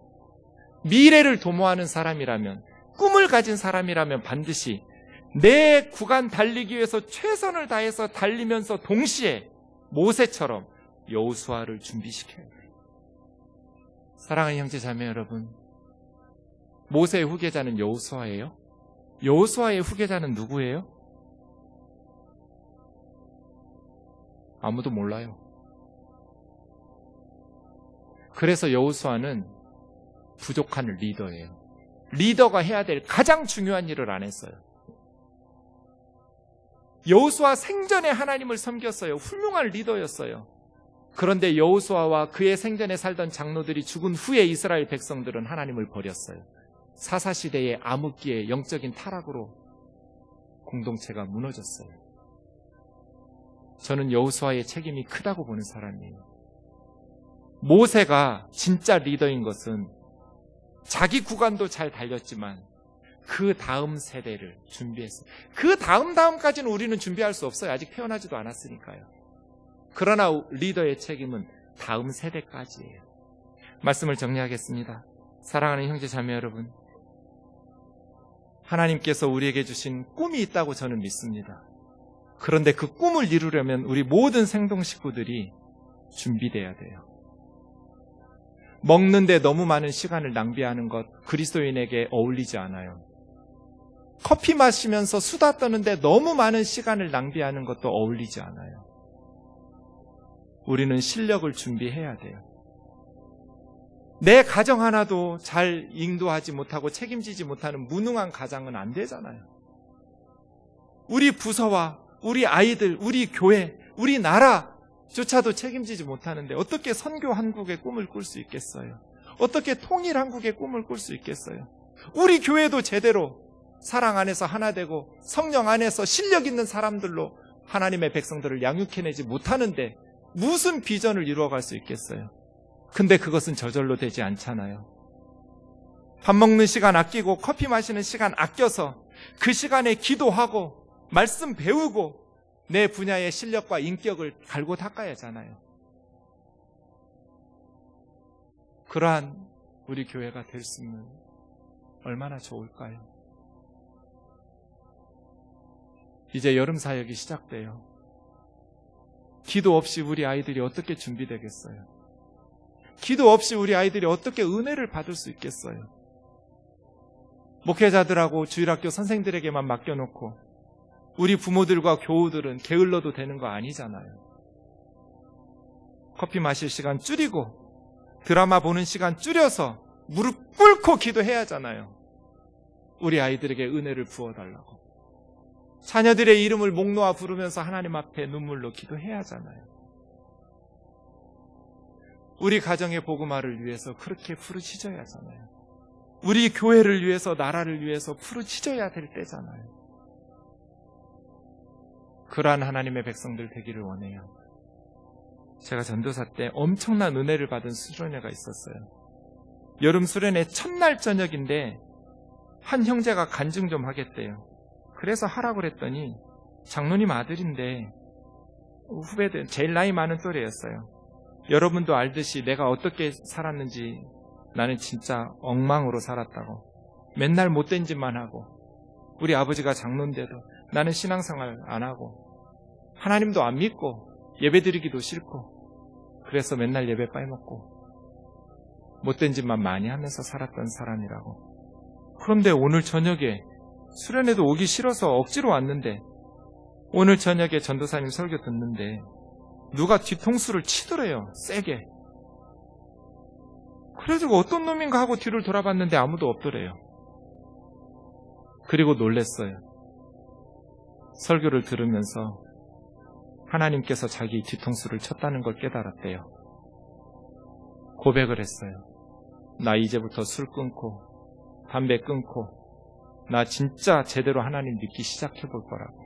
미래를 도모하는 사람이라면, 꿈을 가진 사람이라면 반드시 내 구간 달리기 위해서 최선을 다해서 달리면서 동시에 모세처럼 여호수아를 준비시켜야 돼요. 사랑하는 형제 자매 여러분, 모세의 후계자는 여호수아예요? 여호수아의 후계자는 누구예요? 아무도 몰라요. 그래서 여호수아는 부족한 리더예요. 리더가 해야 될 가장 중요한 일을 안 했어요. 여호수아 생전에 하나님을 섬겼어요. 훌륭한 리더였어요. 그런데 여호수아와 그의 생전에 살던 장로들이 죽은 후에 이스라엘 백성들은 하나님을 버렸어요. 사사시대의 암흑기의 영적인 타락으로 공동체가 무너졌어요. 저는 여호수아의 책임이 크다고 보는 사람이에요. 모세가 진짜 리더인 것은 자기 구간도 잘 달렸지만 그 다음 세대를 준비했어요. 그 다음까지는 우리는 준비할 수 없어요. 아직 태어나지도 않았으니까요. 그러나 리더의 책임은 다음 세대까지예요. 말씀을 정리하겠습니다. 사랑하는 형제 자매 여러분, 하나님께서 우리에게 주신 꿈이 있다고 저는 믿습니다. 그런데 그 꿈을 이루려면 우리 모든 생동 식구들이 준비돼야 돼요. 먹는데 너무 많은 시간을 낭비하는 것, 그리스도인에게 어울리지 않아요. 커피 마시면서 수다 떠는데 너무 많은 시간을 낭비하는 것도 어울리지 않아요. 우리는 실력을 준비해야 돼요. 내 가정 하나도 잘 인도하지 못하고 책임지지 못하는 무능한 가장은 안 되잖아요. 우리 부서와 우리 아이들, 우리 교회, 우리 나라조차도 책임지지 못하는데 어떻게 선교 한국의 꿈을 꿀 수 있겠어요? 어떻게 통일 한국의 꿈을 꿀 수 있겠어요? 우리 교회도 제대로 사랑 안에서 하나 되고 성령 안에서 실력 있는 사람들로 하나님의 백성들을 양육해내지 못하는데 무슨 비전을 이루어갈 수 있겠어요? 근데 그것은 저절로 되지 않잖아요. 밥 먹는 시간 아끼고 커피 마시는 시간 아껴서 그 시간에 기도하고 말씀 배우고 내 분야의 실력과 인격을 갈고 닦아야 하잖아요. 그러한 우리 교회가 될 수 있는 얼마나 좋을까요? 이제 여름 사역이 시작돼요. 기도 없이 우리 아이들이 어떻게 준비되겠어요? 기도 없이 우리 아이들이 어떻게 은혜를 받을 수 있겠어요? 목회자들하고 주일학교 선생들에게만 맡겨놓고 우리 부모들과 교우들은 게을러도 되는 거 아니잖아요. 커피 마실 시간 줄이고 드라마 보는 시간 줄여서 무릎 꿇고 기도해야 하잖아요. 우리 아이들에게 은혜를 부어달라고. 자녀들의 이름을 목 놓아 부르면서 하나님 앞에 눈물로 기도해야 하잖아요. 우리 가정의 복음화를 위해서 그렇게 부르짖어야 하잖아요. 우리 교회를 위해서, 나라를 위해서 부르짖어야 될 때잖아요. 그러한 하나님의 백성들 되기를 원해요. 제가 전도사 때 엄청난 은혜를 받은 수련회가 있었어요. 여름 수련회 첫날 저녁인데 한 형제가 간증 좀 하겠대요. 그래서 하라고 그랬더니 장로님 아들인데 후배들 제일 나이 많은 또래였어요. 여러분도 알듯이 내가 어떻게 살았는지 나는 진짜 엉망으로 살았다고. 맨날 못된 짓만 하고 우리 아버지가 장로인데도 나는 신앙생활 안 하고 하나님도 안 믿고 예배드리기도 싫고 그래서 맨날 예배 빠먹고 못된 짓만 많이 하면서 살았던 사람이라고. 그런데 오늘 저녁에 수련회도 오기 싫어서 억지로 왔는데 오늘 저녁에 전도사님 설교 듣는데 누가 뒤통수를 치더래요. 세게. 그래가지고 어떤 놈인가 하고 뒤를 돌아봤는데 아무도 없더래요. 그리고 놀랬어요. 설교를 들으면서 하나님께서 자기 뒤통수를 쳤다는 걸 깨달았대요. 고백을 했어요. 나 이제부터 술 끊고 담배 끊고 나 진짜 제대로 하나님 믿기 시작해 볼 거라고.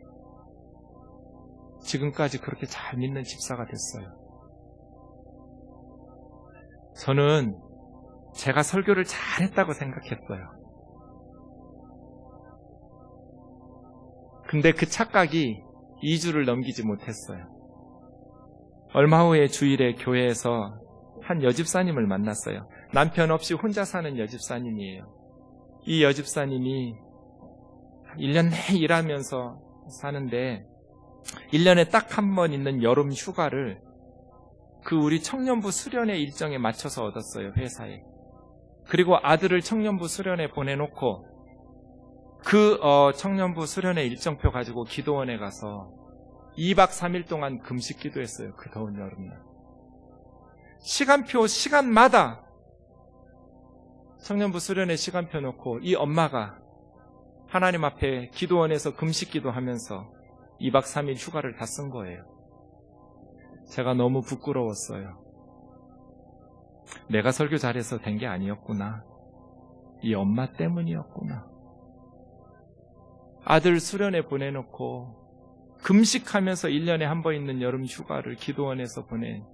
지금까지 그렇게 잘 믿는 집사가 됐어요. 저는 제가 설교를 잘했다고 생각했어요. 근데 그 착각이 2주를 넘기지 못했어요. 얼마 후에 주일에 교회에서 한 여집사님을 만났어요. 남편 없이 혼자 사는 여집사님이에요. 이 여집사님이 1년 내내 일하면서 사는데 1년에 딱 한 번 있는 여름 휴가를 그 우리 청년부 수련회 일정에 맞춰서 얻었어요, 회사에. 그리고 아들을 청년부 수련회 보내놓고 그 청년부 수련회 일정표 가지고 기도원에 가서 2박 3일 동안 금식 기도했어요, 그 더운 여름날. 시간표 시간마다 청년부 수련회 시간표 놓고 이 엄마가 하나님 앞에 기도원에서 금식 기도하면서 2박 3일 휴가를 다 쓴 거예요. 제가 너무 부끄러웠어요. 내가 설교 잘해서 된 게 아니었구나. 이 엄마 때문이었구나. 아들 수련회 보내놓고 금식하면서 1년에 한 번 있는 여름 휴가를 기도원에서 보낸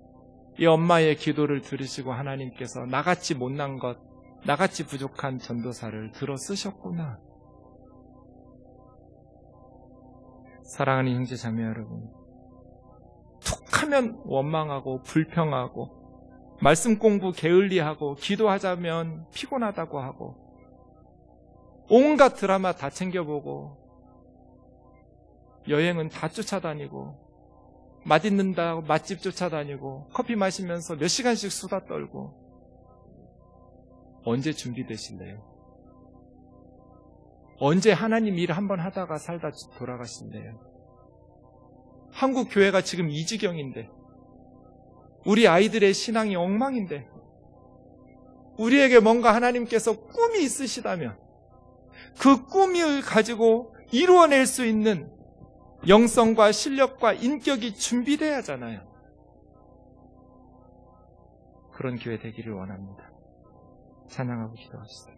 이 엄마의 기도를 들으시고 하나님께서 나같이 못난 것, 나같이 부족한 전도사를 들어 쓰셨구나. 사랑하는 형제 자매 여러분, 툭하면 원망하고 불평하고 말씀 공부 게을리하고 기도하자면 피곤하다고 하고 온갖 드라마 다 챙겨보고 여행은 다 쫓아다니고 맛있는다고 맛집 쫓아다니고 커피 마시면서 몇 시간씩 수다 떨고 언제 준비되실래요? 언제 하나님 일 한번 하다가 살다 돌아가실래요? 한국 교회가 지금 이 지경인데, 우리 아이들의 신앙이 엉망인데, 우리에게 뭔가 하나님께서 꿈이 있으시다면 그 꿈을 가지고 이루어낼 수 있는 영성과 실력과 인격이 준비돼야 하잖아요. 그런 교회 되기를 원합니다. 찬양하고 기도하시죠.